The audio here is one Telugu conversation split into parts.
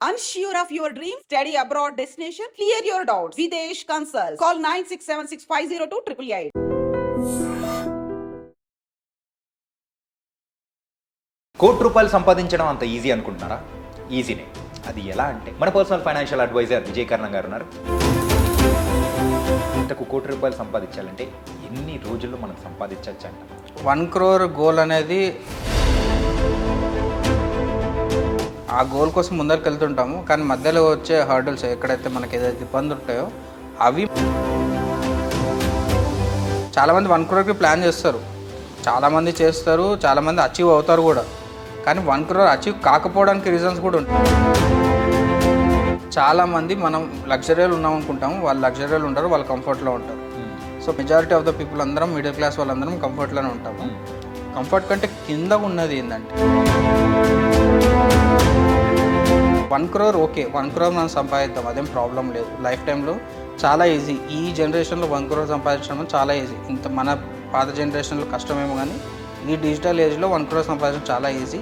Unsure of your dream? Study abroad destination? Clear your doubts. Videsh Consult. Call 9676502888. కోటి రూపాయలు సంపాదించడం అంత ఈజీ అనుకుంటున్నారా? ఈజీనే. అది ఎలా అంటే మన పర్సనల్ ఫైనాన్షియల్ అడ్వైజర్ విజయ్ కర్ణం గారు ఉన్నారు. ఇంతకు కోటి రూపాయలు సంపాదించాలంటే ఎన్ని రోజుల్లో మనం సంపాదించవచ్చు అంట? 1 crore గోల్ అనేది ఆ గోల్ కోసం ముందరికి వెళ్తుంటాము, కానీ మధ్యలో వచ్చే హర్డల్స్ ఎక్కడైతే మనకి ఏదైతే ఇబ్బందులు ఉంటాయో అవి చాలామంది 1 crore ప్లాన్ చేస్తారు, చాలామంది చేస్తారు, చాలామంది అచీవ్ అవుతారు కూడా. కానీ 1 crore అచీవ్ కాకపోవడానికి రీజన్స్ కూడా ఉంటాయి. చాలామంది మనం లగ్జరీలు ఉన్నాం అనుకుంటాము, వాళ్ళు లగ్జరీలు ఉంటారు, వాళ్ళు కంఫర్ట్లో ఉంటారు. So majority of the people అందరం మిడిల్ క్లాస్ వాళ్ళందరం కంఫర్ట్లోనే ఉంటాము. కంఫర్ట్ కంటే కింద ఉన్నది ఏంటంటే 1 crore ఓకే, 1 crore మనం సంపాదిద్దాం, అదేం ప్రాబ్లం లేదు. లైఫ్ టైంలో చాలా ఈజీ. ఈ జనరేషన్లో 1 crore సంపాదించడం చాలా ఈజీ. ఇంత మన పాత జనరేషన్లో కష్టమేమో, కానీ ఈ డిజిటల్ ఏజ్లో 1 crore సంపాదించడం చాలా ఈజీ.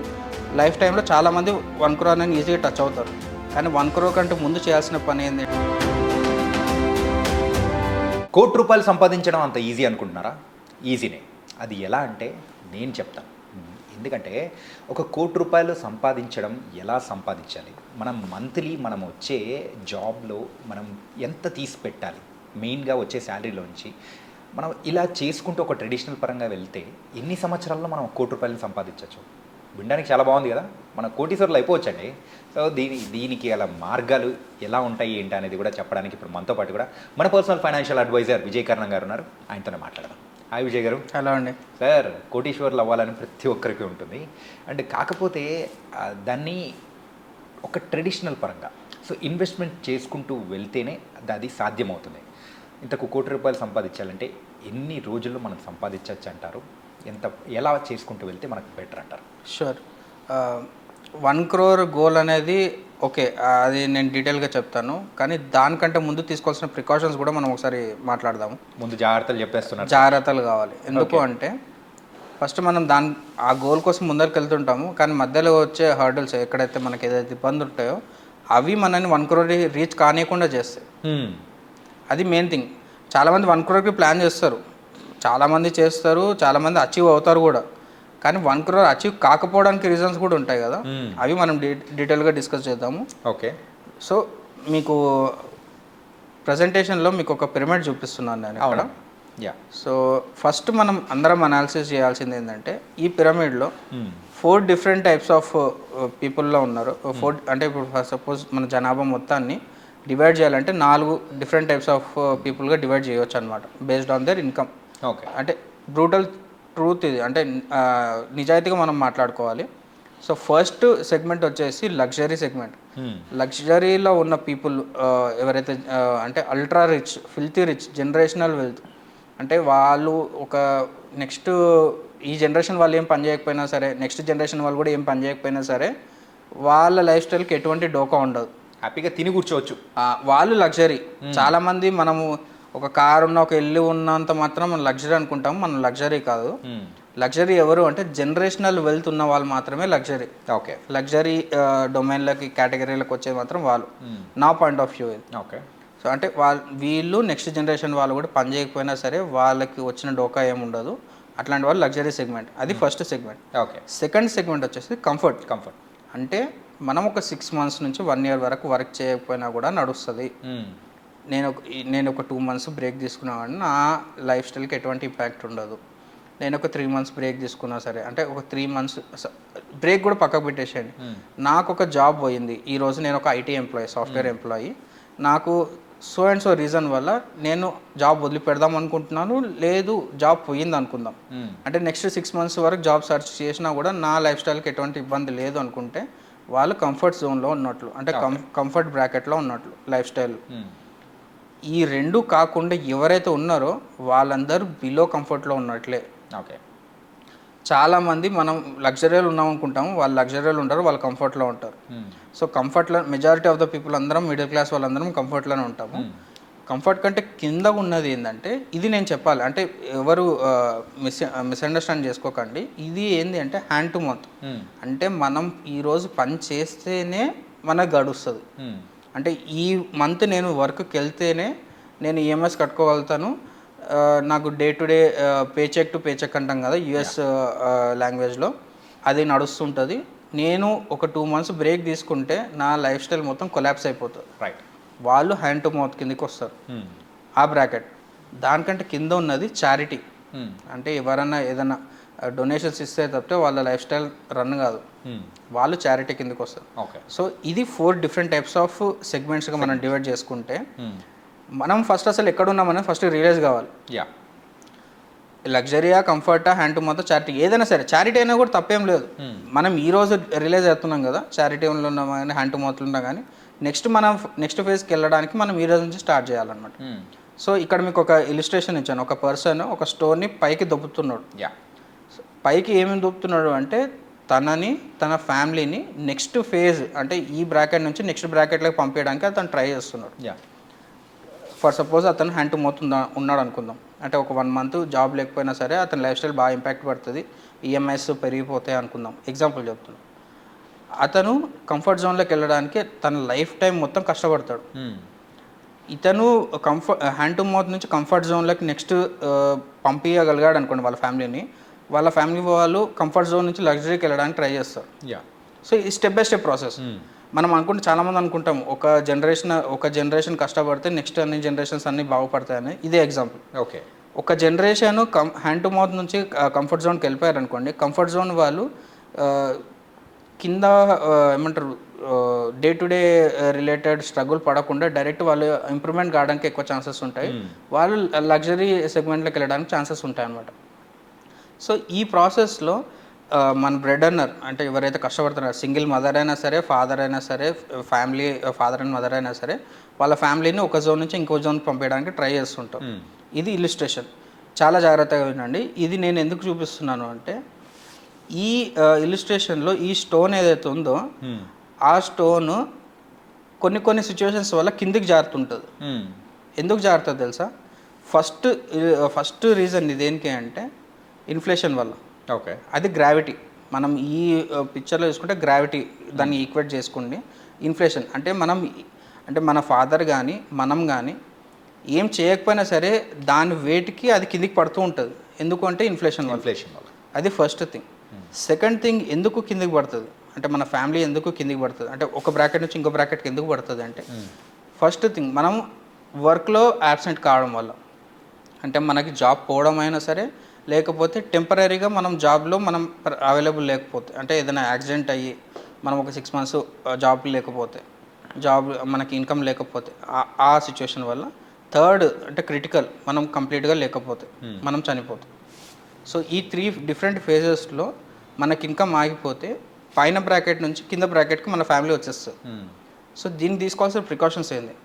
లైఫ్ టైంలో చాలామంది 1 crore అనేది ఈజీగా టచ్ అవుతారు. కానీ 1 crore కంటే ముందు చేయాల్సిన పని ఏంటి? కోటి రూపాయలు సంపాదించడం అంత ఈజీ అనుకుంటున్నారా? ఈజీనే. అది ఎలా అంటే నేను చెప్తాను. ఎందుకంటే ఒక కోటి రూపాయలు సంపాదించడం ఎలా సంపాదించాలి, మనం మంత్లీ మనం వచ్చే జాబ్లో మనం ఎంత తీసి పెట్టాలి, మెయిన్గా వచ్చే శాలరీలోంచి మనం ఇలా చేసుకుంటూ ఒక ట్రెడిషనల్ పరంగా వెళ్తే ఎన్ని సంవత్సరాల్లో మనం 1 కోటి రూపాయలను సంపాదించవచ్చు? వినడానికి చాలా బాగుంది కదా, మన కోటీశ్వరులు అయిపోవచ్చండి. సో దీనికి గల మార్గాలు ఎలా ఉంటాయి ఏంటి అనేది కూడా చెప్పడానికి ఇప్పుడు మనతో పాటు కూడా మన పర్సనల్ ఫైనాన్షియల్ అడ్వైజర్ విజయ్ కర్ణం గారు ఉన్నారు. ఆయనతోనే మాట్లాడదాం. హాయ్ విజయ్ గారు. హలో అండి. సార్, కోటీశ్వర్లు అవ్వాలని ప్రతి ఒక్కరికి ఉంటుంది. అండ్ కాకపోతే దాన్ని ఒక ట్రెడిషనల్ పరంగా సో ఇన్వెస్ట్మెంట్ చేసుకుంటూ వెళ్తేనే అది సాధ్యమవుతుంది. ఇంతకు 1 కోటి రూపాయలు సంపాదించాలంటే ఎన్ని రోజుల్లో మనం సంపాదించవచ్చు అంటారు? ఎలా చేసుకుంటూ వెళ్తే మనకు బెటర్ అంటారు? షూర్. 1 crore గోల్ అనేది ఓకే, అది నేను డీటెయిల్గా చెప్తాను. కానీ దానికంటే ముందు తీసుకోవాల్సిన ప్రికాషన్స్ కూడా మనం ఒకసారి మాట్లాడదాము. ముందు జాగ్రత్తలు చెప్పేస్తున్నారు. జాగ్రత్తలు కావాలి. ఎందుకు అంటే ఫస్ట్ మనం ఆ గోల్ కోసం ముందరికి వెళ్తుంటాము, కానీ మధ్యలో వచ్చే హర్డల్స్ ఎక్కడైతే మనకి ఏదైతే ఇబ్బందులు ఉంటాయో అవి మనల్ని 1 crore రీచ్ కానియకుండా చేస్తాయి. అది మెయిన్ థింగ్. చాలామంది 1 crore ప్లాన్ చేస్తారు, చాలామంది చేస్తారు, చాలామంది అచీవ్ అవుతారు కూడా. కానీ 1 crore అచీవ్ కాకపోవడానికి రీజన్స్ కూడా ఉంటాయి కదా, అవి మనం డీటెయిల్గా డిస్కస్ చేద్దాము. ఓకే. సో మీకు ప్రజెంటేషన్లో మీకు ఒక పిరమిడ్ చూపిస్తున్నాను నేను అక్కడ. సో ఫస్ట్ మనం అందరం అనాలిసిస్ చేయాల్సింది ఏంటంటే ఈ పిరమిడ్లో 4 డిఫరెంట్ టైప్స్ ఆఫ్ పీపుల్లో ఉన్నారు. 4 అంటే ఇప్పుడు సపోజ్ మన జనాభా మొత్తాన్ని డివైడ్ చేయాలంటే 4 డిఫరెంట్ టైప్స్ ఆఫ్ పీపుల్గా డివైడ్ చేయవచ్చు అనమాట, based on their income. Okay. అంటే బ్రూటల్ ట్రూత్ ఇది, అంటే నిజాయితీగా మనం మాట్లాడుకోవాలి. సో ఫస్ట్ సెగ్మెంట్ వచ్చేసి లగ్జరీ సెగ్మెంట్. లగ్జరీలో ఉన్న పీపుల్ ఎవరైతే అంటే ultra rich, filthy rich, generational wealth, అంటే వాళ్ళు ఒక నెక్స్ట్ ఈ జనరేషన్ వాళ్ళు ఏం పని చేయకపోయినా సరే, నెక్స్ట్ జనరేషన్ వాళ్ళు కూడా ఏం పని చేయకపోయినా సరే వాళ్ళ లైఫ్ స్టైల్కి ఎటువంటి డోకా ఉండదు, హ్యాపీగా తిని కూర్చోవచ్చు. వాళ్ళు లగ్జరీ. చాలామంది మనము ఒక కారు ఉన్న, ఒక ఇల్లు ఉన్నంత మాత్రం మనం లగ్జరీ అనుకుంటాము, మనం లగ్జరీ కాదు. లగ్జరీ ఎవరు అంటే జనరేషనల్ వెల్త్ ఉన్న వాళ్ళు మాత్రమే లగ్జరీ. ఓకే. లగ్జరీ డొమైన్లకి, కేటగిరీలకు వచ్చేది మాత్రం వాళ్ళు, నా పాయింట్ ఆఫ్ వ్యూ ఇది. ఓకే. సో అంటే వీళ్ళు నెక్స్ట్ జనరేషన్ వాళ్ళు కూడా పని చేయకపోయినా సరే వాళ్ళకి వచ్చిన డోకా ఏముండదు, అట్లాంటి వాళ్ళు లగ్జరీ సెగ్మెంట్. అది first segment. Okay. Second segment వచ్చేసి కంఫర్ట్. అంటే మనం ఒక 6 months నుంచి 1 year వరకు వర్క్ చేయకపోయినా కూడా నడుస్తుంది. నేను ఒక 2 months బ్రేక్ తీసుకున్నాను, నా లైఫ్ స్టైల్కి ఎటువంటి ఇంపాక్ట్ ఉండదు. నేను ఒక 3 months బ్రేక్ తీసుకున్నా సరే, అంటే ఒక 3 months బ్రేక్ కూడా పక్కకు పెట్టేసేయండి. నాకు ఒక జాబ్ పోయింది ఈరోజు, నేను ఒక IT ఎంప్లాయీ, సాఫ్ట్వేర్ ఎంప్లాయీ, నాకు సో అండ్ సో రీజన్ వల్ల నేను జాబ్ వదిలిపెడదాం అనుకుంటున్నాను, లేదు జాబ్ పోయింది అనుకుందాం. అంటే నెక్స్ట్ 6 months వరకు జాబ్ సెర్చ్ చేసినా కూడా నా లైఫ్ స్టైల్కి ఎటువంటి ఇబ్బంది లేదు అనుకుంటే వాళ్ళు కంఫర్ట్ జోన్లో ఉన్నట్లు, అంటే కంఫర్ట్ బ్రాకెట్లో ఉన్నట్లు లైఫ్ స్టైల్. ఈ 2 కాకుండా ఎవరైతే ఉన్నారో వాళ్ళందరూ బిలో కంఫర్ట్లో ఉన్నట్లే. ఓకే. చాలామంది మనం లగ్జరీలు ఉన్నాం అనుకుంటాము, వాళ్ళు లగ్జరీలు ఉంటారు, వాళ్ళు కంఫర్ట్లో ఉంటారు. సో కంఫర్ట్లో మెజారిటీ ఆఫ్ ద పీపుల్ అందరం మిడిల్ క్లాస్ వాళ్ళందరం కంఫర్ట్లోనే ఉంటాము. కంఫర్ట్ కంటే కింద ఉన్నది ఏంటంటే, ఇది నేను చెప్పాలి అంటే ఎవరు మిస్అండర్స్టాండ్ చేసుకోకండి, ఇది ఏంది అంటే హ్యాండ్ టు మౌత్. అంటే మనం ఈరోజు పని చేస్తేనే మనకు గడుస్తుంది. అంటే ఈ మంత్ నేను వర్క్కి వెళ్తేనే నేను ఈఎంఐస్ కట్టుకోగలుగుతాను. నాకు day to day paycheck to paycheck అంటాం కదా యుఎస్ లాంగ్వేజ్లో, అది నడుస్తుంటుంది. నేను ఒక 2 months బ్రేక్ తీసుకుంటే నా లైఫ్ స్టైల్ మొత్తం కొలాప్స్ అయిపోతుంది. రైట్. వాళ్ళు హ్యాండ్ టు మౌత్ కిందకి వస్తారు. ఆ బ్రాకెట్ దానికంటే కింద ఉన్నది చారిటీ. అంటే ఎవరన్నా ఏదైనా డొనేషన్స్ ఇస్తే తప్పితే వాళ్ళ లైఫ్ స్టైల్ రన్ కాదు, వాళ్ళు చారిటీ కిందకి వస్తారు. ఓకే. సో ఇది 4 different టైప్స్ ఆఫ్ సెగ్మెంట్స్గా మనం డివైడ్ చేసుకుంటే మనం ఫస్ట్ అసలు ఎక్కడ ఉన్నామని ఫస్ట్ రియలైజ్ కావాలి. యా. లగ్జరీయా, కంఫర్టా, హ్యాండ్ టు మౌత్, చారిటీ ఏదైనా సరే, చారిటీ అయినా కూడా తప్పేం లేదు. మనం ఈ రోజు రియలైజ్ అవుతున్నాం కదా చారిటీలో ఉన్నాం కానీ హ్యాండ్ టు మౌత్లో ఉన్నా కానీ నెక్స్ట్ ఫేజ్కి వెళ్ళడానికి మనం ఈ రోజు నుంచి స్టార్ట్ చేయాలన్నమాట. సో ఇక్కడ మీకు ఒక ఇలిస్ట్రేషన్ ఇచ్చాను. ఒక పర్సన్ ఒక స్టోర్ని పైకి దొబ్బుతున్నాడు. యా. పైకి ఏమేమి దొబ్బుతున్నాడు అంటే తనని, తన ఫ్యామిలీని నెక్స్ట్ ఫేజ్ అంటే ఈ బ్రాకెట్ నుంచి నెక్స్ట్ బ్రాకెట్లోకి పంపించడానికి అతను ట్రై చేస్తున్నాడు. యా. ఫర్ సపోజ్ అతను హ్యాండ్ టు మౌత్ ఉన్నాడు అనుకుందాం. అంటే ఒక 1 month జాబ్ లేకపోయినా సరే అతని లైఫ్ స్టైల్ బాగా ఇంపాక్ట్ పడుతుంది, ఈఎంఐస్ పెరిగిపోతాయి అనుకుందాం, ఎగ్జాంపుల్ చెప్తున్నాను. అతను కంఫర్ట్ జోన్లోకి వెళ్ళడానికి తన లైఫ్ టైం మొత్తం కష్టపడతాడు. ఇతను హ్యాండ్ టు మౌత్ నుంచి కంఫర్ట్ జోన్లోకి నెక్స్ట్ పంపించగలిగాడు అనుకోండి వాళ్ళ ఫ్యామిలీని, వాళ్ళ ఫ్యామిలీ వాళ్ళు కంఫర్ట్ జోన్ నుంచి లగ్జరీకి వెళ్ళడానికి ట్రై చేస్తారు. యా. సో ఈ స్టెప్ బై స్టెప్ ప్రాసెస్. మనం అనుకుంటే చాలామంది అనుకుంటాం ఒక జనరేషన్ కష్టపడితే నెక్స్ట్ అన్ని జనరేషన్స్ అన్నీ బాగుపడతాయని. ఇదే ఎగ్జాంపుల్. ఓకే. ఒక జనరేషన్ హ్యాండ్ టు మౌత్ నుంచి కంఫర్ట్ జోన్కి వెళ్ళిపోయారు అనుకోండి, కంఫర్ట్ జోన్ వాళ్ళు కింద ఏమంటారు day to day related struggle పడకుండా డైరెక్ట్ వాళ్ళు ఇంప్రూవ్మెంట్ కావడానికి ఎక్కువ ఛాన్సెస్ ఉంటాయి. వాళ్ళు లగ్జరీ సెగ్మెంట్లోకి వెళ్ళడానికి ఛాన్సెస్ ఉంటాయి అన్నమాట. సో ఈ ప్రాసెస్లో మన బ్రెడ్ అన్నర్ అంటే ఎవరైతే కష్టపడుతున్నారో, సింగిల్ మదర్ అయినా సరే, ఫాదర్ అయినా సరే, ఫ్యామిలీ ఫాదర్ అండ్ మదర్ అయినా సరే, వాళ్ళ ఫ్యామిలీని ఒక జోన్ నుంచి ఇంకో జోన్ పంపించడానికి ట్రై చేస్తుంటాం. ఇది ఇలిస్ట్రేషన్. చాలా జాగ్రత్తగా వినండి. ఇది నేను ఎందుకు చూపిస్తున్నాను అంటే ఈ ఇలిస్ట్రేషన్లో ఈ స్టోన్ ఏదైతే ఉందో ఆ స్టోన్ కొన్ని సిచ్యువేషన్స్ వల్ల కిందికి జారుతుంటుంది. ఎందుకు జారుతుంది తెలుసా? ఫస్ట్ రీజన్ దేనికి అంటే ఇన్ఫ్లేషన్ వల్ల. ఓకే. అది గ్రావిటీ. మనం ఈ పిక్చర్లో చూసుకుంటే గ్రావిటీ దాన్ని ఈక్వేట్ చేసుకోండి. ఇన్ఫ్లేషన్ అంటే మన ఫాదర్ కానీ మనం కానీ ఏం చేయకపోయినా సరే దాని వెయిట్కి అది కిందికి పడుతూ ఉంటుంది. ఎందుకంటే ఇన్ఫ్లేషన్ వల్ల. అది ఫస్ట్ థింగ్. సెకండ్ థింగ్, ఎందుకు కిందికి పడుతుంది అంటే మన ఫ్యామిలీ ఎందుకు కిందికి పడుతుంది అంటే ఒక బ్రాకెట్ నుంచి ఇంకో బ్రాకెట్కి ఎందుకు పడుతుంది అంటే ఫస్ట్ థింగ్ మనం వర్క్లో యాబ్సెంట్ కావడం వల్ల. అంటే మనకి జాబ్ పోవడం అయినా సరే, లేకపోతే టెంపరీగా మనం జాబ్లో మనం అవైలబుల్ లేకపోతే, అంటే ఏదైనా యాక్సిడెంట్ అయ్యి మనం ఒక 6 months జాబ్ లేకపోతే, మనకి ఇన్కమ్ లేకపోతే, ఆ సిచ్యువేషన్ వల్ల. థర్డ్ అంటే క్రిటికల్, మనం కంప్లీట్గా లేకపోతే మనం చనిపోతాం. సో ఈ 3 different ఫేజెస్లో మనకి ఇన్కమ్ ఆగిపోతే పైన బ్రాకెట్ నుంచి కింద బ్రాకెట్కి మన ఫ్యామిలీ వచ్చేస్తుంది. సో దీన్ని తీసుకోవాల్సిన ప్రికాషన్స్ ఏంది?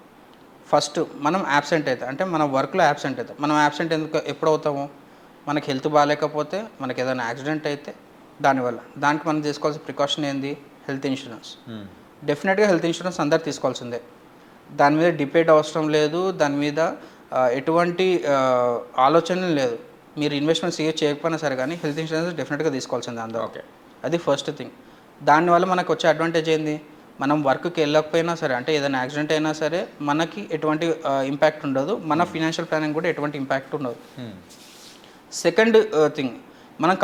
ఫస్ట్ మనం యాబ్సెంట్ అయితే, అంటే మన వర్క్లో యాబ్సెంట్ అయితే, మనం యాబ్సెంట్ ఎప్పుడు అవుతాము? మనకి హెల్త్ బాగాలేకపోతే, మనకి ఏదైనా యాక్సిడెంట్ అయితే, దానికి మనం తీసుకోవాల్సిన ప్రికాషన్ ఏంది? Health insurance. డెఫినెట్గా హెల్త్ ఇన్సూరెన్స్ అందరు తీసుకోవాల్సిందే. దాని మీద డిబేట్ అవసరం లేదు, దాని మీద ఎటువంటి ఆలోచన లేదు. మీరు ఇన్వెస్ట్మెంట్స్ చేయకపోయినా సరే కానీ హెల్త్ ఇన్సూరెన్స్ డెఫినెట్గా తీసుకోవాల్సిందే అందరూ. ఓకే. అది ఫస్ట్ థింగ్. దానివల్ల మనకు వచ్చే అడ్వాంటేజ్ ఏంది? మనం వర్క్కి వెళ్ళకపోయినా సరే, అంటే ఏదైనా యాక్సిడెంట్ అయినా సరే మనకి ఎటువంటి ఇంపాక్ట్ ఉండదు, మన ఫినాన్షియల్ ప్లానింగ్ కూడా ఎటువంటి ఇంపాక్ట్ ఉండదు. సెకండ్ థింగ్, మనం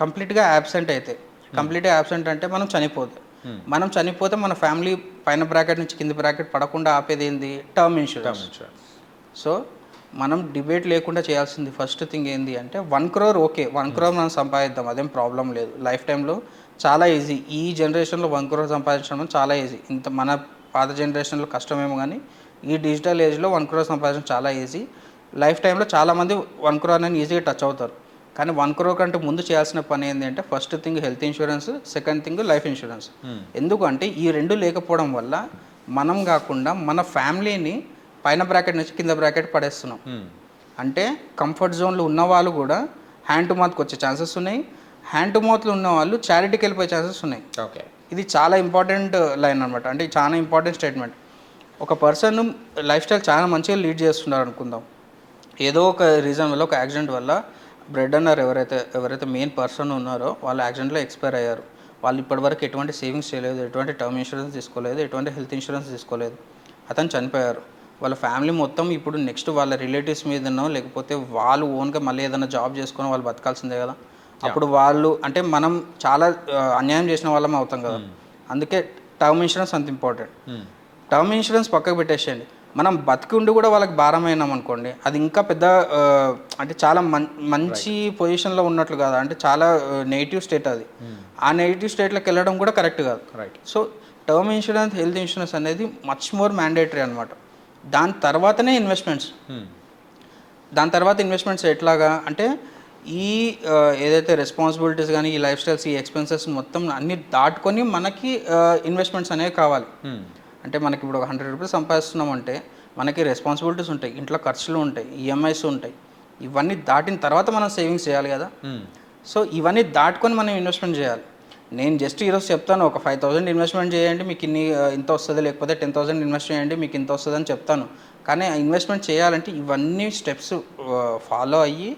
కంప్లీట్గా యాబ్సెంట్ అయితే, కంప్లీట్గా యాబ్సెంట్ అంటే మనం చనిపోతే మన ఫ్యామిలీ పైన బ్రాకెట్ నుంచి కింది బ్రాకెట్ పడకుండా ఆపేది ఏంది? Term insurance. సో మనం డిబేట్ లేకుండా చేయాల్సింది ఫస్ట్ థింగ్ ఏంది అంటే 1 crore. ఓకే, 1 crore మనం సంపాదిద్దాం, అదేం ప్రాబ్లం లేదు. లైఫ్ టైంలో చాలా ఈజీ. ఈ జనరేషన్లో 1 crore సంపాదించడం చాలా ఈజీ. మన పాత జనరేషన్లో కష్టమేమో కానీ ఈ డిజిటల్ ఏజ్లో 1 crore సంపాదించడం చాలా ఈజీ. లైఫ్ టైంలో చాలామంది 1 crore అనేది ఈజీగా టచ్ అవుతారు. కానీ 1 crore కంటే ముందు చేయాల్సిన పని ఏంటి అంటే first thing health insurance, second thing life insurance. ఎందుకంటే ఈ 2 లేకపోవడం వల్ల మనం కాకుండా మన ఫ్యామిలీని పైన బ్రాకెట్ నుంచి కింద బ్రాకెట్ పడేస్తున్నాం. అంటే కంఫర్ట్ జోన్లో ఉన్న వాళ్ళు కూడా హ్యాండ్ టు మౌత్కి వచ్చే ఛాన్సెస్ ఉన్నాయి, హ్యాండ్ టు మౌత్లో ఉన్న వాళ్ళు చారిటీకి వెళ్ళిపోయే ఛాన్సెస్ ఉన్నాయి. ఓకే. ఇది చాలా ఇంపార్టెంట్ లైన్ అనమాట. అంటే చాలా ఇంపార్టెంట్ స్టేట్మెంట్. ఒక పర్సన్ లైఫ్ స్టైల్ చాలా మంచిగా లీడ్ చేస్తున్నారు అనుకుందాం, ఏదో ఒక రీజన్ వల్ల, ఒక యాక్సిడెంట్ వల్ల బ్రెడ్ అన్నర్ ఎవరైతే మెయిన్ పర్సన్ ఉన్నారో వాళ్ళు యాక్సిడెంట్లో ఎక్స్పైర్ అయ్యారు. వాళ్ళు ఇప్పటివరకు ఎటువంటి సేవింగ్స్ చేయలేదు, ఎటువంటి టర్మ్ ఇన్సూరెన్స్ తీసుకోలేదు, ఎటువంటి హెల్త్ ఇన్సూరెన్స్ తీసుకోలేదు. అతను చనిపోయారు. వాళ్ళ ఫ్యామిలీ మొత్తం ఇప్పుడు నెక్స్ట్ వాళ్ళ రిలేటివ్స్ మీదనో లేకపోతే వాళ్ళు ఓన్గా మళ్ళీ ఏదైనా జాబ్ చేసుకొని వాళ్ళు బతకాల్సిందే కదా. అప్పుడు వాళ్ళు అంటే మనం చాలా అన్యాయం చేసిన వాళ్ళం అవుతాం కదా. అందుకే టర్మ్ ఇన్సూరెన్స్ అంత ఇంపార్టెంట్. టర్మ్ ఇన్సూరెన్స్ పక్కకు పెట్టేసేయండి, మనం బతికి ఉండి కూడా వాళ్ళకి భారమైనాం అనుకోండి, అది ఇంకా పెద్ద అంటే చాలా మంచి పొజిషన్లో ఉన్నట్లు కాదు, అంటే చాలా నెగిటివ్ స్టేట్ అది. ఆ నెగిటివ్ స్టేట్లోకి వెళ్ళడం కూడా కరెక్ట్ కాదు. Right. So term insurance, health insurance అనేది మచ్ మోర్ మ్యాండేటరీ అనమాట. దాని తర్వాతనే ఇన్వెస్ట్మెంట్స్. దాని తర్వాత ఇన్వెస్ట్మెంట్స్ ఎట్లాగా అంటే ఈ ఏదైతే రెస్పాన్సిబిలిటీస్ కానీ ఈ లైఫ్ స్టైల్స్ ఈ ఎక్స్పెన్సెస్ మొత్తం అన్ని దాటుకొని మనకి ఇన్వెస్ట్మెంట్స్ అనేవి కావాలి. అంటే మనకి ఇప్పుడు ఒక 100 రూపీస్ సంపాదిస్తున్నామంటే మనకి రెస్పాన్సిబిలిటీస్ ఉంటాయి, ఇంట్లో ఖర్చులు ఉంటాయి, ఈఎంఐస్ ఉంటాయి. ఇవన్నీ దాటిన తర్వాత మనం సేవింగ్స్ చేయాలి కదా. సో ఇవన్నీ దాటుకొని మనం ఇన్వెస్ట్మెంట్ చేయాలి. నేను జస్ట్ ఈరోజు చెప్తాను ఒక 5,000 ఇన్వెస్ట్మెంట్ చేయండి మీకు ఇంత వస్తుంది, లేకపోతే 10,000 ఇన్వెస్ట్ చేయండి మీకు ఇంత వస్తుంది అని చెప్తాను. కానీ ఆ ఇన్వెస్ట్మెంట్ చేయాలంటే ఇవన్నీ స్టెప్స్ ఫాలో అయ్యి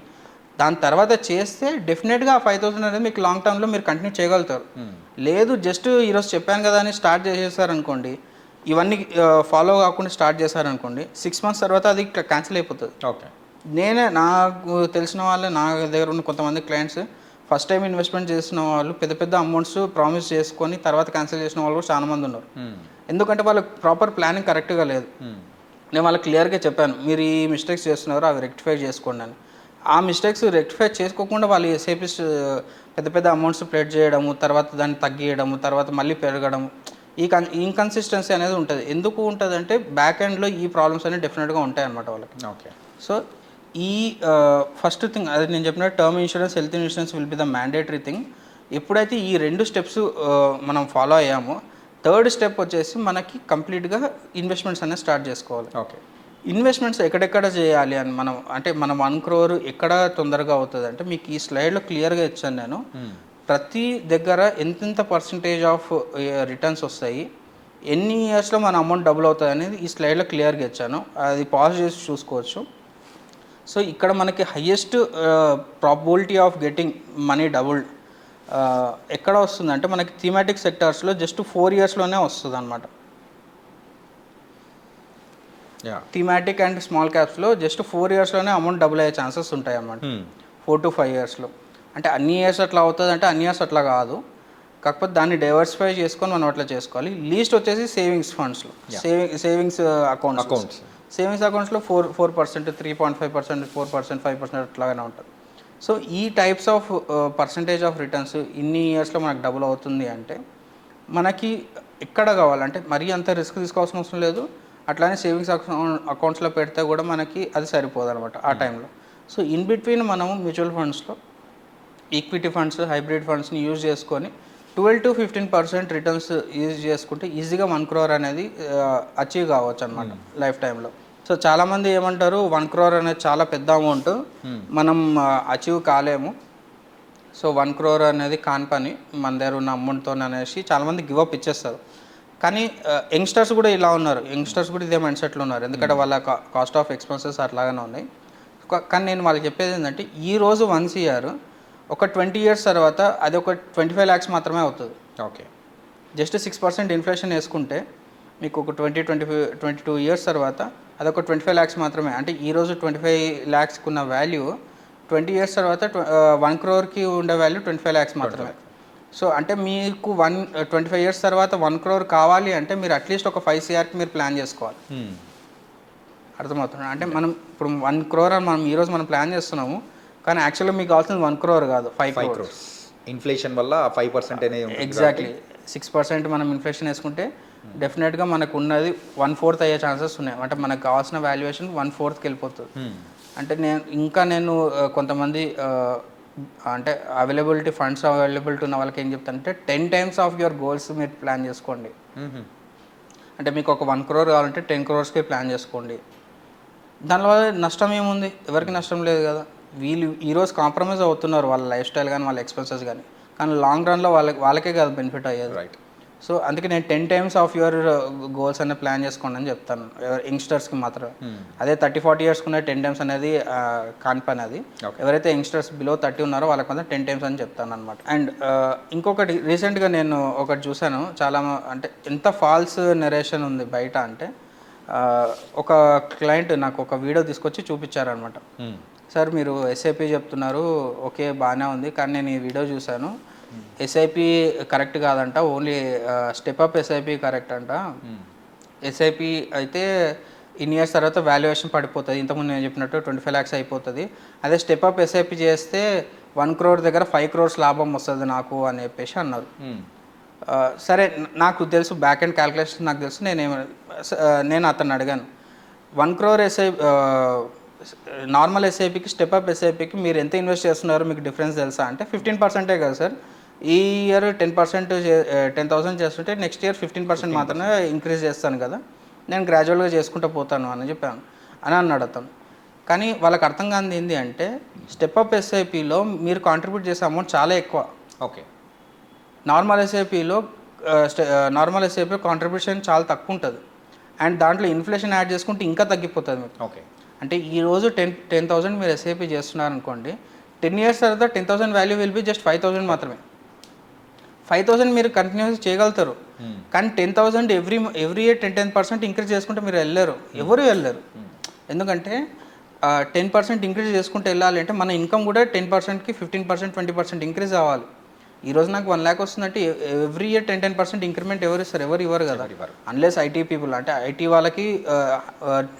దాని తర్వాత చేస్తే డెఫినెట్గా ఆ 5,000 అనేది మీకు లాంగ్ టర్మ్లో మీరు కంటిన్యూ చేయగలుగుతారు. లేదు జస్ట్ ఈరోజు చెప్పాను కదా అని స్టార్ట్ చేసేసారనుకోండి, ఇవన్నీ ఫాలో కాకుండా స్టార్ట్ చేశారనుకోండి, 6 months తర్వాత అది క్యాన్సిల్ అయిపోతుంది. ఓకే. నాకు తెలిసిన వాళ్ళే, నా దగ్గర ఉన్న కొంతమంది క్లయింట్స్ ఫస్ట్ టైం ఇన్వెస్ట్మెంట్ చేసిన వాళ్ళు పెద్ద పెద్ద అమౌంట్స్ ప్రామిస్ చేసుకొని తర్వాత క్యాన్సిల్ చేసిన వాళ్ళు కూడా చాలా మంది ఉన్నారు. ఎందుకంటే వాళ్ళకి ప్రాపర్ ప్లానింగ్ కరెక్ట్గా లేదు. నేను వాళ్ళకి క్లియర్గా చెప్పాను, మీరు ఈ మిస్టేక్స్ చేస్తున్నారు అవి రెక్టిఫై చేసుకోండి అని. ఆ మిస్టేక్స్ రెక్టిఫై చేసుకోకుండా వాళ్ళు ఎస్ఐపిస్ పెద్ద పెద్ద అమౌంట్స్ ప్లేట్ చేయడము, తర్వాత దాన్ని తగ్గియడము, తర్వాత మళ్ళీ పెరగడము, ఈ ఇన్కన్సిస్టెన్సీ అనేది ఉంటుంది. ఎందుకు ఉంటుంది అంటే బ్యాక్ ఎండ్లో ఈ ప్రాబ్లమ్స్ అనేవి డెఫినెట్గా ఉంటాయి అన్నమాట వాళ్ళకి. ఓకే. సో ఈ ఫస్ట్ థింగ్ అదే నేను చెప్పిన term insurance, health insurance will be the mandatory thing. ఎప్పుడైతే ఈ 2 స్టెప్స్ మనం ఫాలో అయ్యామో, థర్డ్ స్టెప్ వచ్చేసి మనకి కంప్లీట్గా ఇన్వెస్ట్మెంట్స్ అనేది స్టార్ట్ చేసుకోవాలి. ఓకే. ఇన్వెస్ట్మెంట్స్ ఎక్కడెక్కడ చేయాలి అని మనం 1 crore ఎక్కడ తొందరగా అవుతుంది అంటే మీకు ఈ స్లైడ్లో క్లియర్గా ఇచ్చాను నేను. ప్రతి దగ్గర ఎంతెంత పర్సంటేజ్ ఆఫ్ రిటర్న్స్ వస్తాయి, ఎన్ని ఇయర్స్లో మన అమౌంట్ డబుల్ అవుతుంది అనేది ఈ స్లైడ్లో క్లియర్గా ఇచ్చాను. అది పాజ్ చేసి చూసుకోవచ్చు. సో ఇక్కడ మనకి highest probability of getting money doubled ఎక్కడ వస్తుంది అంటే మనకి థీమాటిక్ సెక్టార్స్లో జస్ట్ 4 yearsలోనే వస్తుంది అనమాట. థీమాటిక్ అండ్ స్మాల్ క్యాప్స్లో జస్ట్ 4 yearsలోనే అమౌంట్ డబుల్ అయ్యే ఛాన్సెస్ ఉంటాయి అన్నమాట. 4 to 5 yearsలో. అంటే అన్ని ఇయర్స్ అట్లా అవుతుంది అంటే అన్ని ఇయర్స్ అట్లా కాదు, కాకపోతే దాన్ని డైవర్సిఫై చేసుకొని మనం అట్లా చేసుకోవాలి. లీస్ట్ వచ్చేసి సేవింగ్స్ ఫండ్స్లో, సేవింగ్స్ అకౌంట్స్. సేవింగ్స్ అకౌంట్స్లో 4%, 3.5%, 4%, 5% అట్లాగానే ఉంటుంది. సో ఈ types of percentage of returns ఇన్ని ఇయర్స్లో మనకు డబుల్ అవుతుంది అంటే మనకి ఎక్కడ కావాలంటే మరీ అంత రిస్క్ తీసుకోవాల్సిన అవసరం లేదు. అట్లానే సేవింగ్స్ అకౌంట్స్లో పెడితే కూడా మనకి అది సరిపోదు అనమాట ఆ టైంలో. సో ఇన్ బిట్వీన్ మనము మ్యూచువల్ ఫండ్స్లో ఈక్విటీ ఫండ్స్, హైబ్రిడ్ ఫండ్స్ని యూజ్ చేసుకొని 12 to 15% రిటర్న్స్ యూజ్ చేసుకుంటే ఈజీగా 1 crore అనేది అచీవ్ కావచ్చు అనమాట లైఫ్ టైంలో. సో చాలామంది ఏమంటారు 1 crore అనేది చాలా పెద్ద అమౌంట్, మనం అచీవ్ కాలేము, సో 1 crore అనేది కాని పని మన దగ్గర ఉన్న అమౌంట్తో అనేసి చాలామంది గివప్ ఇచ్చేస్తారు. కానీ యంగ్స్టర్స్ కూడా ఇలా ఉన్నారు, యంగ్స్టర్స్ కూడా ఇదే మైండ్ సెట్లో ఉన్నారు, ఎందుకంటే వాళ్ళ కాస్ట్ ఆఫ్ ఎక్స్పెన్సెస్ అట్లాగానే ఉన్నాయి. కానీ నేను వాళ్ళకి చెప్పేది ఏంటంటే ఈరోజు 1 year ఒక 20 years తర్వాత అది ఒక 25 lakhs మాత్రమే అవుతుంది. ఓకే. జస్ట్ 6% ఇన్ఫ్లేషన్ వేసుకుంటే మీకు ఒక 22 years తర్వాత అదొక 25 lakhs మాత్రమే. అంటే ఈరోజు 25 lakhs ఉన్న వాల్యూ 20 years తర్వాత 1 crore ఉండే వాల్యూ 25 lakhs మాత్రమే. సో అంటే మీకు 25 years తర్వాత 1 crore కావాలి అంటే మీరు అట్లీస్ట్ ఒక 5 crore మీరు ప్లాన్ చేసుకోవాలి. అర్థమవుతుంది అంటే మనం ఇప్పుడు 1 crore అని మనం ఈరోజు మనం ప్లాన్ చేస్తున్నాము, కానీ యాక్చువల్గా మీకు కావాల్సింది 1 crore కాదు, 5 crores. ఇన్ఫ్లేషన్ వల్ల 5% అనేది ఎగ్జాక్ట్లీ 6% మనం ఇన్ఫ్లేషన్ వేసుకుంటే డెఫినెట్గా మనకు ఉన్నది 1/4 అయ్యే ఛాన్సెస్ ఉన్నాయి. అంటే మనకు కావాల్సిన వాల్యుయేషన్ 1/4కి వెళ్ళిపోతుంది. అంటే నేను కొంతమంది అంటే ఫండ్స్ అవైలబిలిటీ ఉన్న వాళ్ళకి ఏం చెప్తానంటే 10 times ఆఫ్ యువర్ గోల్స్ మీరు ప్లాన్ చేసుకోండి. అంటే మీకు ఒక 1 crore కావాలంటే 10 crores ప్లాన్ చేసుకోండి. దానివల్ల నష్టం ఏముంది? ఎవరికి నష్టం లేదు కదా. వీళ్ళు ఈరోజు కాంప్రమైజ్ అవుతున్నారు వాళ్ళ లైఫ్ స్టైల్ కానీ వాళ్ళ ఎక్స్పెన్సెస్ కానీ లాంగ్ రన్లో వాళ్ళకే కాదు బెనిఫిట్ అయ్యేది. రైట్. సో అందుకే నేను 10 times ఆఫ్ యువర్ గోల్స్ అనే ప్లాన్ చేసుకోండి అని చెప్తాను యంగ్స్టర్స్కి మాత్రం. అదే 30-40 years ఉన్న 10 times అనేది కాని పని అది. ఎవరైతే యంగ్స్టర్స్ బిలో 30 ఉన్నారో వాళ్ళకి మాత్రం 10 times అని చెప్తాను అనమాట. అండ్ ఇంకొకటి రీసెంట్గా నేను ఒకటి చూశాను, చాలా అంటే ఎంత ఫాల్స్ నెరేషన్ ఉంది బయట అంటే, ఒక క్లయింట్ నాకు ఒక వీడియో తీసుకొచ్చి చూపించారనమాట. సార్ మీరు ఎస్ఐపి చెప్తున్నారు, ఓకే బాగానే ఉంది, కానీ నేను ఈ వీడియో చూశాను, ఎస్ఐపి కరెక్ట్ కాదంట, ఓన్లీ స్టెప్అప్ ఎస్ఐపి కరెక్ట్ అంట. ఎస్ఐపి అయితే ఇన్ ఇయర్స్ తర్వాత వాల్యుయేషన్ పడిపోతుంది, ఇంతకుముందు నేను చెప్పినట్టు 25 lakhs అయిపోతుంది. అదే స్టెప్అప్ ఎస్ఐపి చేస్తే 1 crore దగ్గర 5 crores లాభం వస్తుంది నాకు అని చెప్పేసి అన్నారు. సరే నాకు తెలుసు, బ్యాక్ అండ్ క్యాల్కులేషన్ నాకు తెలుసు. నేను అతన్ని అడిగాను, 1 crore నార్మల్ ఎస్ఐపికి స్టెప్అప్ ఎస్ఐపికి మీరు ఎంత ఇన్వెస్ట్ చేస్తున్నారు, మీకు డిఫరెన్స్ తెలుసా అంటే 15% కదా సార్, ఈ ఇయర్ 10,000 చేస్తుంటే నెక్స్ట్ ఇయర్ 15% మాత్రమే ఇంక్రీజ్ చేస్తాను కదా, నేను గ్రాడ్యువల్గా చేసుకుంటూ పోతాను అని చెప్పాను అని అన్నాడు అతను. కానీ వాళ్ళకి అర్థం కానిది ఏంటి అంటే, స్టెప్అప్ ఎస్ఐపిలో మీరు కాంట్రిబ్యూట్ చేసే అమౌంట్ చాలా ఎక్కువ. ఓకే. నార్మల్ ఎస్ఐపిలో కాంట్రిబ్యూషన్ చాలా తక్కువ ఉంటుంది. అండ్ దాంట్లో ఇన్ఫ్లేషన్ యాడ్ చేసుకుంటే ఇంకా తగ్గిపోతుంది మీకు. ఓకే. అంటే ఈరోజు 10,000 మీరు ఎస్ఐపి చేస్తున్నారనుకోండి, 10 years తర్వాత 10,000 వాల్యూ విల్ బి జస్ట్ 5,000 మాత్రమే. 5,000 మీరు కంటిన్యూస్ చేయగలుగుతారు, కానీ 10,000 ఎవ్రీ ఇయర్ 10% ఇంక్రీజ్ చేసుకుంటే మీరు వెళ్ళరు, ఎవరు వెళ్ళరు. ఎందుకంటే 10% ఇంక్రీజ్ చేసుకుంటే వెళ్ళాలి అంటే మన ఇన్కమ్ కూడా 10%కి 15%, 20% ఇంక్రీజ్ అవ్వాలి. ఈరోజు నాకు 1 lakh వస్తుందంటే ఎవ్రీ ఇయర్ 10% ఇంక్రిమెంట్ ఎవరు ఇస్తారు? ఎవరు ఇవ్వరు కదా, అన్లెస్ ఐటీ పీపుల్. అంటే ఐటీ వాళ్ళకి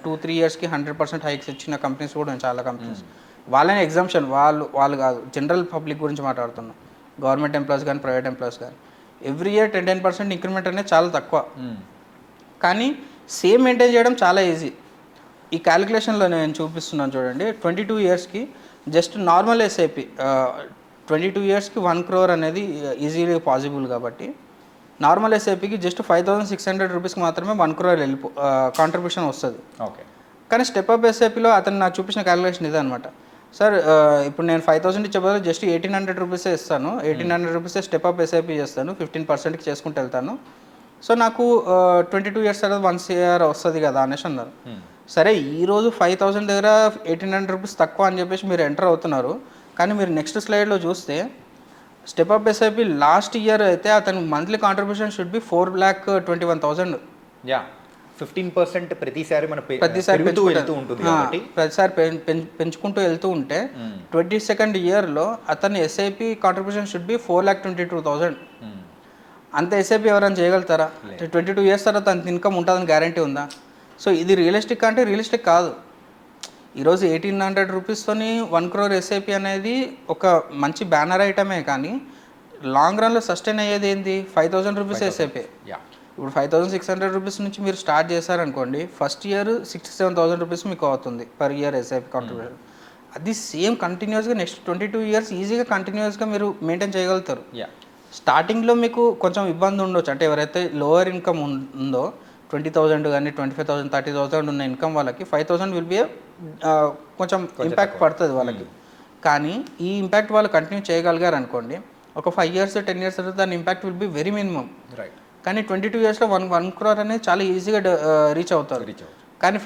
2-3 yearsకి 100% హైక్స్ ఇచ్చిన కంపెనీస్ కూడా ఉన్నాయి, చాలా కంపెనీస్. వాళ్ళని ఎగ్జామ్షన్, వాళ్ళు కాదు, జనరల్ పబ్లిక్ గురించి మాట్లాడుతున్నాం. గవర్నమెంట్ ఎంప్లాయీస్ కానీ ప్రైవేట్ ఎంప్లాయీస్ కానీ ఎవ్రీ ఇయర్ 10% ఇంక్రిమెంట్ అనేది చాలా తక్కువ, కానీ సేమ్ మెయింటైన్ చేయడం చాలా ఈజీ. ఈ క్యాలిక్యులేషన్లో నేను చూపిస్తున్నాను చూడండి. 22 yearsకి జస్ట్ నార్మల్ ఎస్ఐపి 22 yearsకి 1 crore అనేది ఈజీలీ పాసిబుల్ కాబట్టి, నార్మల్ ఎస్ఐపికి జస్ట్ 5,600 రూపీస్కి మాత్రమే 1 crore కాంట్రిబ్యూషన్ వస్తుంది. ఓకే. కానీ స్టెప్అప్ ఎస్ఐపిలో అతను నాకు చూపించిన క్యాలిక్యులేషన్ ఇదే అనమాట. సార్ ఇప్పుడు నేను 5,000 ఇచ్చే బదులు జస్ట్ 1,800 రూపీసే ఇస్తాను, 1,800 రూపీసే స్టెప్అప్ ఎస్ఐపి చేస్తాను, 15%కి చేసుకుంటూ వెళ్తాను, సో నాకు 22 years తర్వాత 1 crore వస్తుంది కదా అనేసి అన్నారు. సరే ఈరోజు 5,000 దగ్గర 1,800 రూపీస్ తక్కువ అని చెప్పేసి మీరు ఎంటర్ అవుతున్నారు, కానీ మీరు నెక్స్ట్ స్లైడ్లో చూస్తే స్టెప్అప్ ఎస్ఐపి లాస్ట్ ఇయర్ అయితే అతను monthly contribution should be 4,21,000. Yeah, 15% ప్రతిసారి పెంచుకుంటూ వెళ్తూ ఉంటే 22nd yearలో అతని ఎస్ఐపి కాంట్రిబ్యూషన్ షుడ్ బి 4,22,000. అంత ఎస్ఐపి ఎవరైనా చేయగలుగుతారా? 22 years తర్వాత అంత ఇన్కమ్ ఉంటుందని గ్యారంటీ ఉందా? సో ఇది రియలిస్టిక్ అంటే రియలిస్టిక్ కాదు. ఈరోజు 1,800 రూపీస్తోని 1 crore ఎస్ఐపి అనేది ఒక మంచి బ్యానర్ ఐటమే, కానీ లాంగ్ రన్లో సస్టైన్ అయ్యేది ఏంది? 5,000 రూపీస్ ఎస్ఐపి. ఇప్పుడు 5,600 రూపీస్ నుంచి మీరు స్టార్ట్ చేశారనుకోండి, ఫస్ట్ ఇయర్ 67,000 రూపీస్ మీకు అవుతుంది పర్ ఇయర్ ఎస్ఐపి కాంట్రిబ్యూషన్. అది సేమ్ కంటిన్యూస్గా నెక్స్ట్ 22 years ఈజీగా కంటిన్యూస్గా మీరు మెయింటైన్ చేయగలుగుతారు. స్టార్టింగ్లో మీకు కొంచెం ఇబ్బంది ఉండొచ్చు, అంటే ఎవరైతే లోవర్ ఇన్కమ్ ఉందో 20,000 కానీ 25,000, 30,000 ఉన్న ఇన్కమ్ వాళ్ళకి 5,000 విల్ బి కొంచెం ఇంపాక్ట్ పడుతుంది వాళ్ళకి. కానీ ఈ ఇంపాక్ట్ వాళ్ళు కంటిన్యూ చేయగలిగారు అనుకోండి, ఒక 5 years 10 years తర్వాత దాని impact will be very minimum. కానీ 22 yearsలో 1 crore అనేది చాలా ఈజీగా రీచ్ అవుతారు. కానీ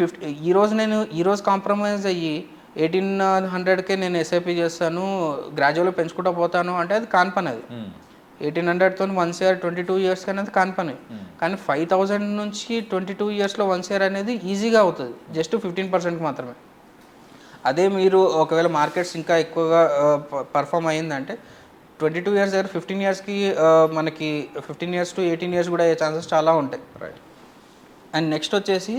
ఈరోజు కాంప్రమైజ్ అయ్యి 1,800కే నేను ఎస్ఐపి చేస్తాను, గ్రాడ్యువల్గా పెంచుకుంటూ పోతాను అంటే అది కాని పని. అది 1,800తో 1 year 22 years అనేది కాని పని. కానీ 5,000 నుంచి 22 yearsలో 1 year అనేది ఈజీగా అవుతుంది, జస్ట్ 15%కి మాత్రమే. అదే మీరు ఒకవేళ మార్కెట్స్ ఇంకా ఎక్కువగా పర్ఫామ్ అయ్యిందంటే 22 years దగ్గర 15 yearsకి మనకి 15 years to 18 years కూడా అయ్యే ఛాన్సెస్ చాలా ఉంటాయి. అండ్ నెక్స్ట్ వచ్చేసి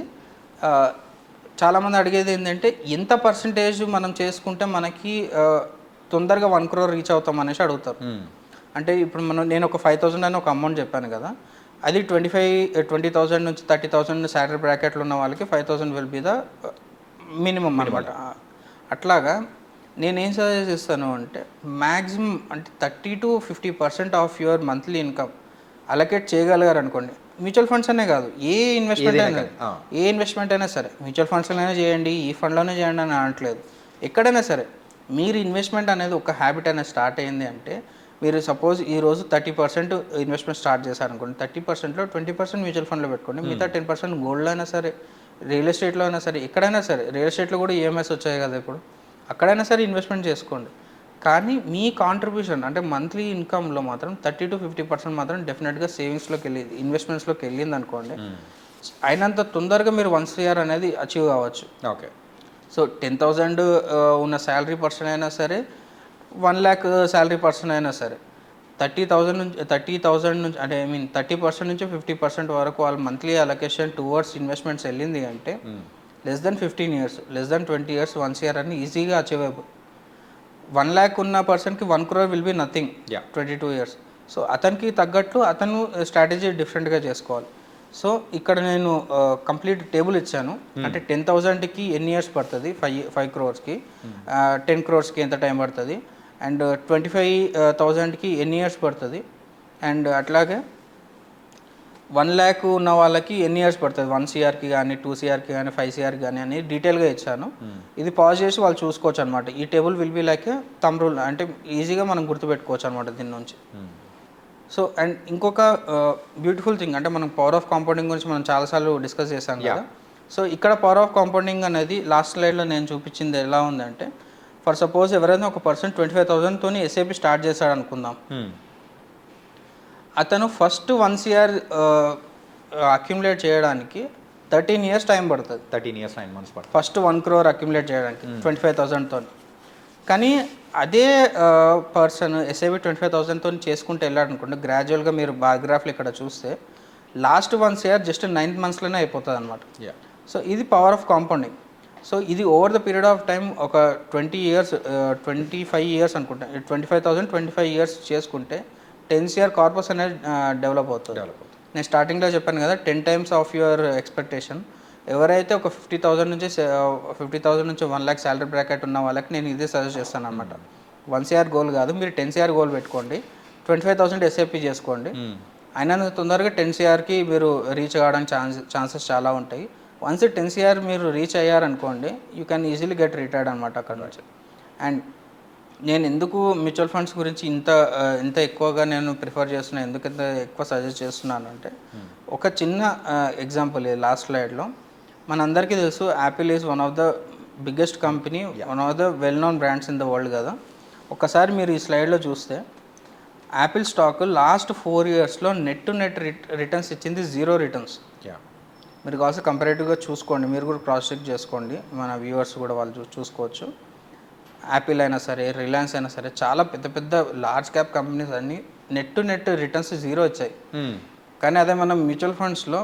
చాలామంది అడిగేది ఏంటంటే, ఎంత పర్సంటేజ్ మనం చేసుకుంటే మనకి తొందరగా 1 crore రీచ్ అవుతాం అనేసి అడుగుతారు. అంటే ఇప్పుడు నేను ఒక 5,000 అని ఒక అమౌంట్ చెప్పాను కదా, అది 20,000 నుంచి 30,000 శాలరీ బ్రాకెట్లు ఉన్న వాళ్ళకి 5,000 విల్ బి ద మినిమం అనమాట. అట్లాగా నేనేం సజెస్ట్ చేస్తాను అంటే, మ్యాక్సిమం అంటే 30 to 50% of your monthly income allocate చేయగలిగారు అనుకోండి. మ్యూచువల్ ఫండ్స్ అనే కాదు, ఏ ఇన్వెస్ట్మెంట్ అయినా సరే, మ్యూచువల్ ఫండ్స్లోనే చేయండి, ఈ ఫండ్లోనే చేయండి అని అనట్లేదు, ఎక్కడైనా సరే మీరు ఇన్వెస్ట్మెంట్ అనేది ఒక హ్యాబిట్ అనేది స్టార్ట్ అయింది అంటే మీరు సపోజ్ ఈరోజు 30% ఇన్వెస్ట్మెంట్ స్టార్ట్ చేశారనుకోండి, 30%లో 20% మ్యూచువల్ ఫండ్లో పెట్టుకోండి, మిగతా 10% గోల్డ్లో అయినా సరే, రియల్ ఎస్టేట్లో అయినా సరే, ఎక్కడైనా సరే. రియల్ ఎస్టేట్లో కూడా ఈఎంఐస్ వచ్చాయి కదా ఇప్పుడు, అక్కడైనా సరే ఇన్వెస్ట్మెంట్ చేసుకోండి. కానీ మీ కాంట్రిబ్యూషన్ అంటే మంత్లీ ఇన్కమ్లో మాత్రం 30-50% మాత్రం డెఫినెట్గా సేవింగ్స్లోకి వెళ్ళి ఇన్వెస్ట్మెంట్స్లోకి వెళ్ళింది అనుకోండి, అయినంత తొందరగా మీరు 1 CR అనేది అచీవ్ కావచ్చు. ఓకే. సో 10,000 ఉన్న శాలరీ పర్సన్ అయినా సరే, 1 lakh శాలరీ పర్సన్ అయినా సరే, 30,000 నుంచి అంటే 30% నుంచి 50% వరకు వాళ్ళ మంత్లీ అలొకేషన్ టువర్డ్స్ ఇన్వెస్ట్మెంట్స్ వెళ్ళింది అంటే less than 15 years, less than 20 years 1 CR అని ఈజీగా అచీవ్ అయిపోయి. 1 lakh ఉన్న పర్సన్కి 1 crore will be nothing 22 years. So అతనికి తగ్గట్లు అతను స్ట్రాటజీ డిఫరెంట్గా చేసుకోవాలి. సో ఇక్కడ నేను కంప్లీట్ టేబుల్ ఇచ్చాను. అంటే 10,000కి ఎన్ని ఇయర్స్ పడుతుంది, 5 crores-కి, 10 crores-కి ఎంత టైం పడుతుంది, అండ్ 25,000కి ఎన్ని ఇయర్స్ పడుతుంది, అండ్ అట్లాగే 1 lakh ఉన్న వాళ్ళకి ఎన్ని ఇయర్స్ పడుతుంది, 1 CRకి కానీ 2 CRకి కానీ 5 CRకి కానీ అని డీటెయిల్గా ఇచ్చాను. ఇది పాజ్ చేసి వాళ్ళు చూసుకోవచ్చు అనమాట. ఈ table will be like thumb rule, అంటే ఈజీగా మనం గుర్తుపెట్టుకోవచ్చు అనమాట దీని నుంచి. సో అండ్ ఇంకొక బ్యూటిఫుల్ థింగ్ అంటే మనం పవర్ ఆఫ్ కాంపౌండింగ్ గురించి మనం చాలాసార్లు డిస్కస్ చేశాం కదా. సో ఇక్కడ పవర్ ఆఫ్ కాంపౌండింగ్ అనేది లాస్ట్ స్లైడ్లో నేను చూపించింది ఎలా ఉందంటే, ఫర్ సపోజ్ ఎవరైనా ఒక పర్సన్ 25,000తో ఎస్ఐపి స్టార్ట్ చేశాడు అనుకుందాం. అతను ఫస్ట్ 1 CR అక్యుములేట్ చేయడానికి 13 years టైం పడుతుంది. 13 years 9 months పడుతుంది ఫస్ట్ 1 crore అక్యుములేట్ చేయడానికి 25,000తో. కానీ అదే పర్సన్ ఎస్ఐబి 25,000తో చేసుకుంటూ వెళ్ళాడు అనుకోండి, గ్రాడ్యువల్గా మీరు బార్గ్రాఫ్లు ఇక్కడ చూస్తే లాస్ట్ 1 CR జస్ట్ 9 monthsలోనే అయిపోతుంది అనమాట. సో ఇది పవర్ ఆఫ్ కాంపౌండింగ్. సో ఇది over the period of time ఒక 20 years 25 years అనుకుంటా, 25,000 25 years చేసుకుంటే 10 CR కార్పస్ అనేది డెవలప్ అవుతుంది. నేను స్టార్టింగ్లో చెప్పాను కదా 10 times ఆఫ్ యువర్ ఎక్స్పెక్టేషన్. ఎవరైతే ఒక 50,000 నుంచి 1 lakh శాలరీ బ్రాకెట్ ఉన్న వాళ్ళకి నేను ఇదే సజెస్ట్ చేస్తాను అనమాట. 1 CR గోల్ కాదు, మీరు 10 CR గోల్ పెట్టుకోండి, 25,000 ఎస్ఐపి చేసుకోండి. అయినంత తొందరగా 10 CRకి మీరు రీచ్ కావడానికి ఛాన్సెస్ చాలా ఉంటాయి. వన్స్ 10 CR మీరు రీచ్ అయ్యారనుకోండి, you can easily get retired అనమాట అక్కడ నుంచి. అండ్ నేను ఎందుకు మ్యూచువల్ ఫండ్స్ గురించి ఇంత ఎక్కువగా నేను ప్రిఫర్ చేస్తున్నాను, ఎందుకు ఇంత ఎక్కువ సజెస్ట్ చేస్తున్నాను అంటే, ఒక చిన్న ఎగ్జాంపుల్ లాస్ట్ స్లైడ్లో మనందరికీ తెలుసు Apple is one of the biggest company, one of the well known brands in the world కదా. ఒక్కసారి మీరు ఈ స్లైడ్లో చూస్తే యాపిల్ స్టాక్ లాస్ట్ 4 yearsలో నెట్ రిటర్న్స్ ఇచ్చింది 0 returns. మీరు కావాల్సి కంపారేటివ్గా చూసుకోండి, మీరు కూడా క్రాస్ చెక్ చేసుకోండి, మన వ్యూవర్స్ కూడా వాళ్ళు చూసుకోవచ్చు. యాపిల్ అయినా సరే, రిలయన్స్ అయినా సరే, చాలా పెద్ద లార్జ్ క్యాప్ కంపెనీస్ అన్నీ నెట్ రిటర్న్స్ 0 వచ్చాయి. కానీ అదే మనం మ్యూచువల్ ఫండ్స్లో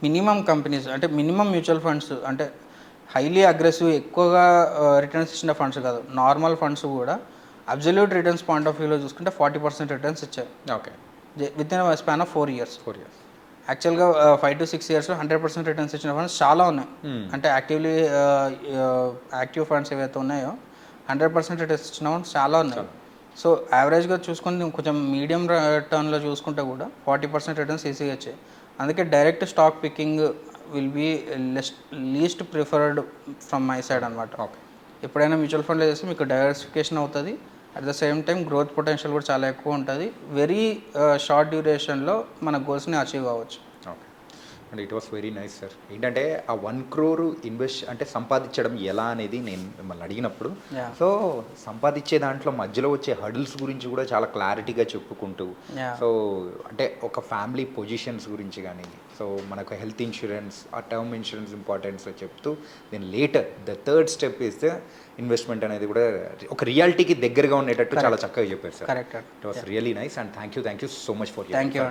మినిమం కంపెనీస్ అంటే మినిమం మ్యూచువల్ ఫండ్స్ అంటే హైలీ అగ్రెసివ్ ఎక్కువగా రిటర్న్స్ ఇచ్చిన ఫండ్స్ కాదు, నార్మల్ ఫండ్స్ కూడా అబ్జల్యూట్ రిటర్న్స్ పాయింట్ ఆఫ్ వ్యూలో చూసుకుంటే 40% రిటర్న్స్ ఇచ్చాయి. Okay, with in span of 4 years. యాక్చువల్గా 5 to 6 yearsలో 100% రిటర్న్స్ ఇచ్చిన ఫండ్స్ చాలా ఉన్నాయి. అంటే యాక్టివ్ ఫండ్స్ ఏవైతే ఉన్నాయో 100% రిటర్న్స్ ఇచ్చిన ఫండ్స్ చాలా ఉన్నాయి. సో యావరేజ్గా చూసుకుని కొంచెం మీడియం టర్న్లో చూసుకుంటే కూడా 40% రిటర్న్స్ ఈజీగా వచ్చాయి. అందుకే direct stock picking will be least preferred from my side అనమాట. ఓకే, ఎప్పుడైనా మ్యూచువల్ ఫండ్లో చేస్తే మీకు డైవర్సిఫికేషన్ అవుతుంది, at the same time growth potential కూడా చాలా ఎక్కువ ఉంటుంది. వెరీ షార్ట్ డ్యూరేషన్లో మన గోల్స్ని అచీవ్ అవ్వచ్చు. Okay, and it was very nice sir. ఏంటంటే ఆ 1 crore ఇన్వెస్ట్ అంటే సంపాదించడం ఎలా అనేది నేను మిమ్మల్ని అడిగినప్పుడు, సో సంపాదించే దాంట్లో మధ్యలో వచ్చే హడిల్స్ గురించి కూడా చాలా క్లారిటీగా చెప్పుకుంటూ, సో అంటే ఒక ఫ్యామిలీ పొజిషన్స్ గురించి కానీ, సో మనకు హెల్త్ ఇన్సూరెన్స్, ఆ టర్మ్ ఇన్సూరెన్స్ ఇంపార్టెన్స్ చెప్తూ, then later the third step is the investment అనేది కూడా ఒక రియాలిటీకి దగ్గరగా ఉండేటట్టు చాలా చక్కగా చెప్పారు sir. Correct, it was really nice and thank you so much for thank you.